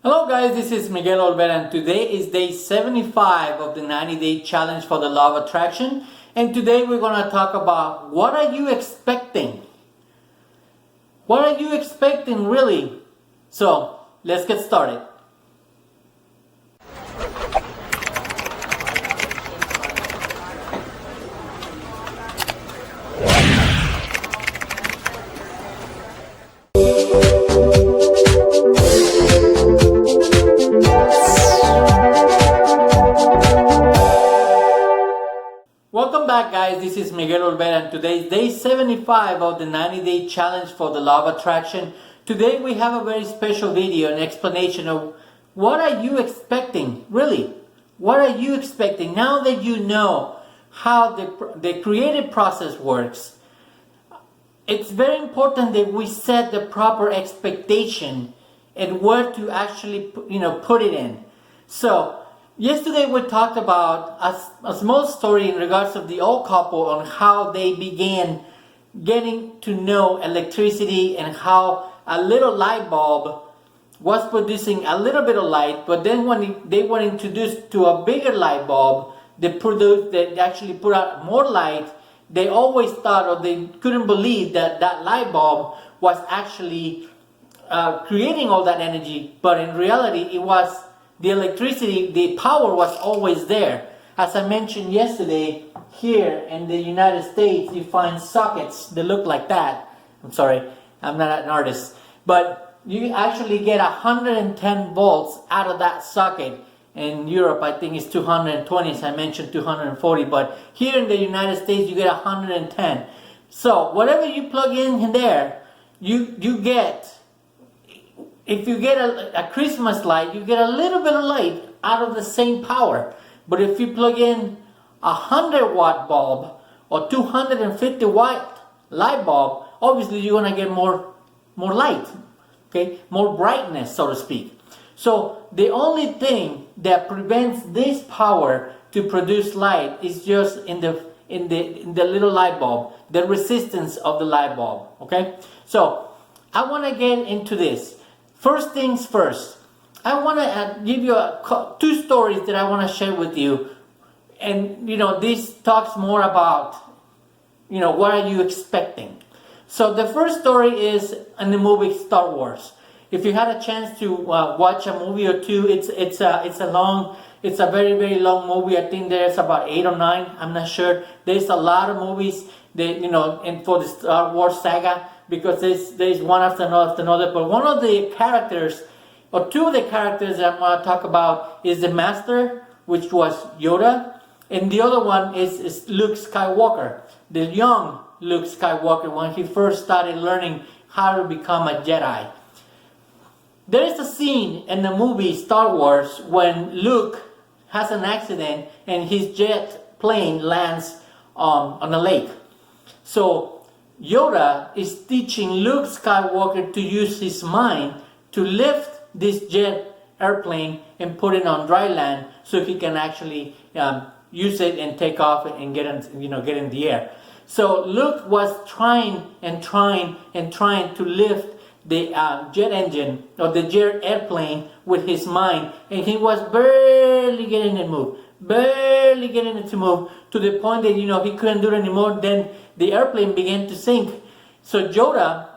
Hello guys, this is Miguel Olvera and today is day 75 of the 90-day challenge for the law of attraction. And today we're going to talk about what are you expecting? What are you expecting really? So let's get started. Welcome back guys, this is Miguel Olvera and today is day 75 of the 90-day challenge for the law of attraction. Today we have a very special video, an explanation of what are you expecting, really? What are you expecting? Now that you know how the creative process works, it's very important that we set the proper expectation and where to actually put it in. So yesterday we talked about a small story in regards of the old couple on how they began getting to know electricity and how a little light bulb was producing a little bit of light, but then when they were introduced to a bigger light bulb that actually put out more light, they always thought, or they couldn't believe that light bulb was actually creating all that energy, but in reality it was the electricity, the power was always there. As I mentioned yesterday, here in the United States, you find sockets that look like that. I'm sorry, I'm not an artist. But you actually get 110 volts out of that socket. In Europe, I think it's 220, as I mentioned 240. But here in the United States, you get 110. So whatever you plug in there, you get. If you get a Christmas light, you get a little bit of light out of the same power. But if you plug in a 100-watt bulb or 250-watt light bulb, obviously you're going to get more light, okay, more brightness, so to speak. So the only thing that prevents this power to produce light is just in the little light bulb, the resistance of the light bulb. Okay, so I want to get into this. First things first, I want to give you two stories that I want to share with you. And, this talks more about, what are you expecting? So the first story is in the movie Star Wars. If you had a chance to watch a movie or two, it's a very, very long movie. I think there's about 8 or 9. I'm not sure. There's a lot of movies that, and for the Star Wars saga, because there's one after another. But one of the characters, or two of the characters that I'm going to talk about is the Master, which was Yoda, and the other one is Luke Skywalker, the young Luke Skywalker, when he first started learning how to become a Jedi. There is a scene in the movie Star Wars when Luke has an accident and his jet plane lands on a lake. So Yoda is teaching Luke Skywalker to use his mind to lift this jet airplane and put it on dry land so he can actually use it and take off and get in the air. So Luke was trying to lift the jet engine or the jet airplane with his mind, and he was barely getting it to move to the point that he couldn't do it anymore. Then the airplane began to sink. So Yoda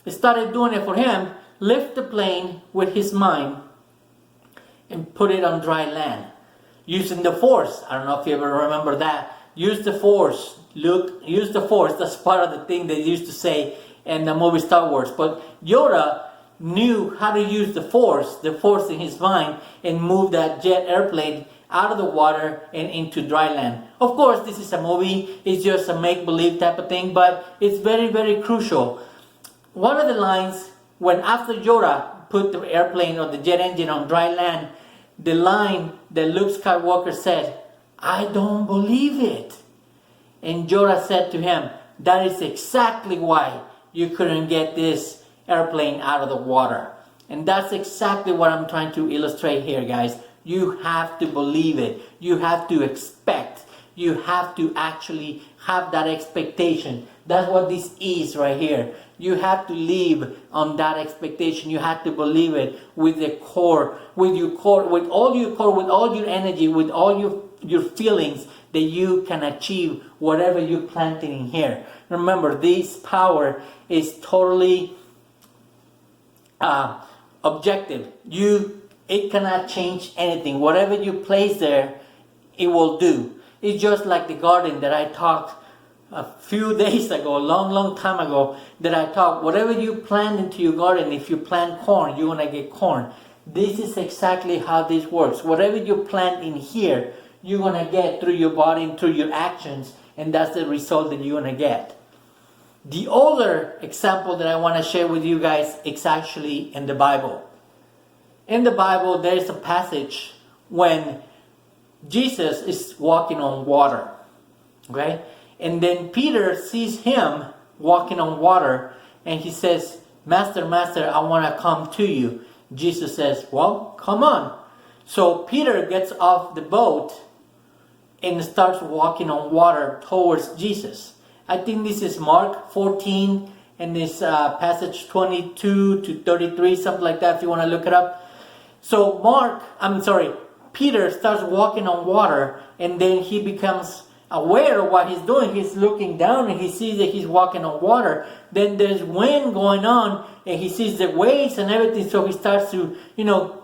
started doing it for him, lift the plane with his mind and put it on dry land using the force. I don't know if you ever remember that. Use the force, Luke, use the force. That's part of the thing they used to say in the movie Star Wars. But Yoda knew how to use the force in his mind, and move that jet airplane out of the water and into dry land. Of course, this is a movie. It's just a make-believe type of thing, but it's very, very crucial. One of the lines, when after Yoda put the airplane or the jet engine on dry land, the line that Luke Skywalker said, "I don't believe it." And Yoda said to him, "That is exactly why you couldn't get this airplane out of the water." And that's exactly what I'm trying to illustrate here, guys. You have to believe it. You have to expect. You have to actually have that expectation. That's what this is right here. You have to live on that expectation. You have to believe it with the core, with all your energy, with all your feelings, that you can achieve whatever you're planting in here. Remember, this power is totally objective. It cannot change anything. Whatever you place there, it will do. It's just like the garden that I talked a few days ago, a long time ago, that I talked. Whatever you plant into your garden, if you plant corn, you're going to get corn. This is exactly how this works. Whatever you plant in here, you're going to get through your body and through your actions, and that's the result that you're going to get. The other example that I want to share with you guys is actually in the Bible. In the Bible, there is a passage when Jesus is walking on water. Okay? And then Peter sees him walking on water, and he says, Master, I want to come to you. Jesus says, well, come on. So Peter gets off the boat and starts walking on water towards Jesus. I think this is Mark 14 and this passage 22 to 33, something like that, if you want to look it up. So Peter starts walking on water, and then he becomes aware of what he's doing. He's looking down and he sees that he's walking on water. Then there's wind going on and he sees the waves and everything, so he starts to,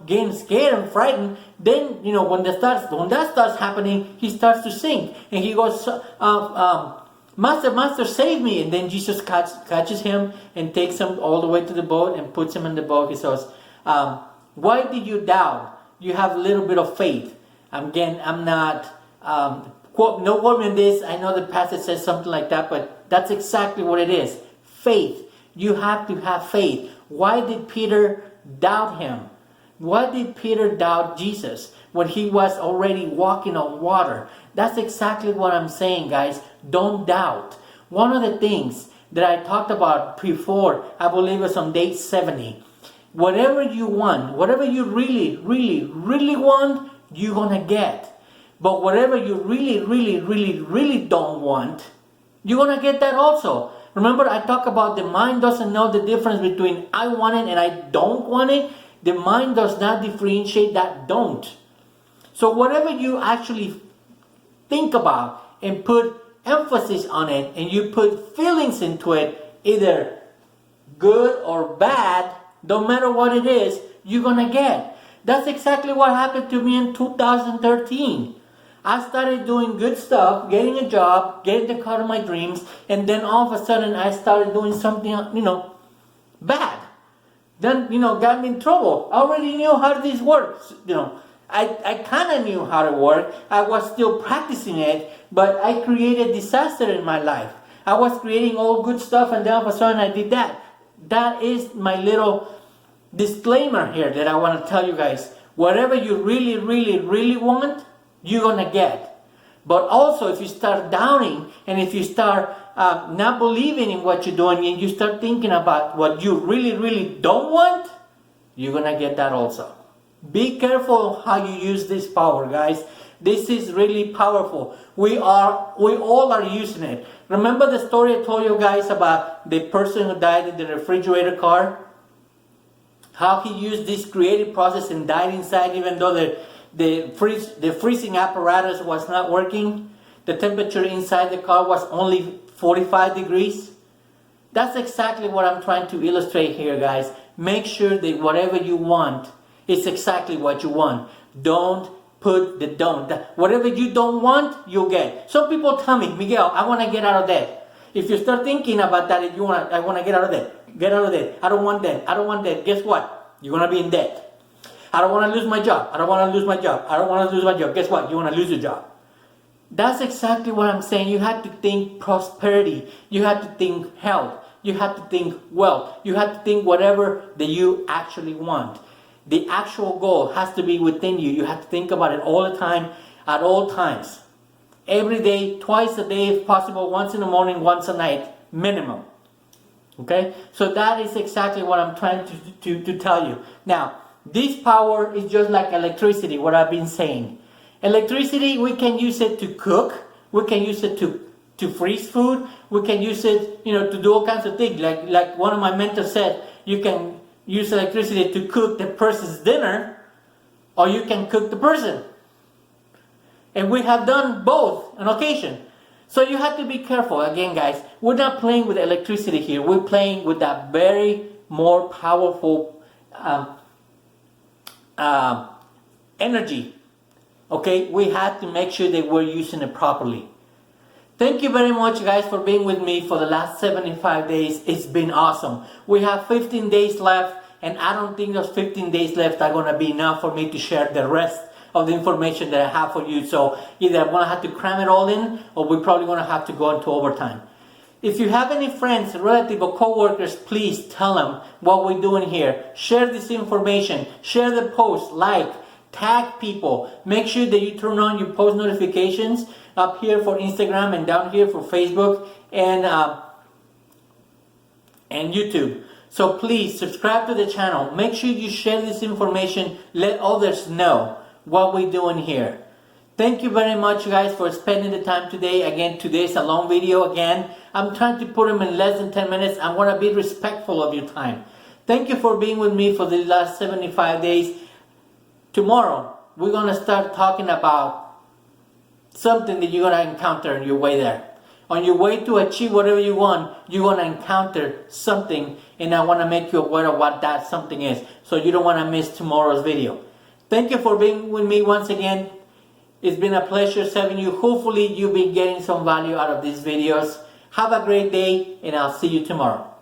getting scared and frightened. Then, when that starts happening, he starts to sink and he goes, Master, save me. And then Jesus catches him and takes him all the way to the boat and puts him in the boat. He says, why did you doubt? You have a little bit of faith. Again, I'm not, no quote me on this. I know the passage says something like that, but that's exactly what it is. Faith. You have to have faith. Why did Peter doubt him? Why did Peter doubt Jesus when he was already walking on water? That's exactly what I'm saying, guys. Don't doubt. One of the things that I talked about before, I believe it was on day 70. Whatever you want, whatever you really want, you're going to get. But whatever you really don't want, you're going to get that also. Remember, I talk about the mind doesn't know the difference between I want it and I don't want it. The mind does not differentiate that don't. So whatever you actually think about and put emphasis on it, and you put feelings into it, either good or bad, no matter what it is, you're going to get. That's exactly what happened to me in 2013. I started doing good stuff, getting a job, getting the car of my dreams, and then all of a sudden I started doing something, bad. Then, got me in trouble. I already knew how this works, I kind of knew how to work. I was still practicing it, but I created disaster in my life. I was creating all good stuff, and then all of a sudden I did that. That is my little disclaimer here that I want to tell you guys. Whatever you really want, you're going to get. But also, if you start doubting, and if you start not believing in what you're doing, and you start thinking about what you really don't want, you're going to get that also. Be careful how you use this power, guys. This is really powerful. We all are using it. Remember the story I told you guys about the person who died in the refrigerator car? How he used this creative process and died inside, even though the freezing apparatus was not working. The temperature inside the car was only 45 degrees. That's exactly what I'm trying to illustrate here, guys. Make sure that whatever you want, it's exactly what you want. Don't put the don't. Whatever you don't want, you'll get. Some people tell me, Miguel, I want to get out of debt. If you start thinking about that, I want to get out of debt. Get out of debt. I don't want debt. Guess what? You're going to be in debt. I don't want to lose my job. I don't want to lose my job. Guess what? You want to lose your job. That's exactly what I'm saying. You have to think prosperity. You have to think health. You have to think wealth. You have to think whatever that you actually want. The actual goal has to be within you. You have to think about it all the time, at all times. Every day, twice a day if possible, once in the morning, once a night, minimum. Okay? So that is exactly what I'm trying to tell you. Now, this power is just like electricity, what I've been saying. Electricity, we can use it to cook. We can use it to freeze food. We can use it, to do all kinds of things. Like one of my mentors said, you can use electricity to cook the person's dinner, or you can cook the person. And we have done both on occasion. So you have to be careful. Again, guys, we're not playing with electricity here. We're playing with that very more powerful energy. Okay, we have to make sure that we're using it properly. Thank you very much, guys, for being with me for the last 75 days. It's been awesome. We have 15 days left, and I don't think those 15 days left are going to be enough for me to share the rest of the information that I have for you. So either I'm going to have to cram it all in, or we're probably going to have to go into overtime. If you have any friends, relatives, or co-workers, please tell them what we're doing here. Share this information. Share the post. Like. Tag people. Make sure that you turn on your post notifications up here for Instagram and down here for Facebook and YouTube. So please subscribe to the channel. Make sure you share this information. Let others know what we're doing here. Thank you very much, guys, for spending the time today. Again, today's a long video again. I'm trying to put them in less than 10 minutes. I want to be respectful of your time. Thank you for being with me for the last 75 days. Tomorrow, we're going to start talking about something that you're going to encounter on your way there. On your way to achieve whatever you want, you're going to encounter something, and I want to make you aware of what that something is, so you don't want to miss tomorrow's video. Thank you for being with me once again. It's been a pleasure serving you. Hopefully, you've been getting some value out of these videos. Have a great day, and I'll see you tomorrow.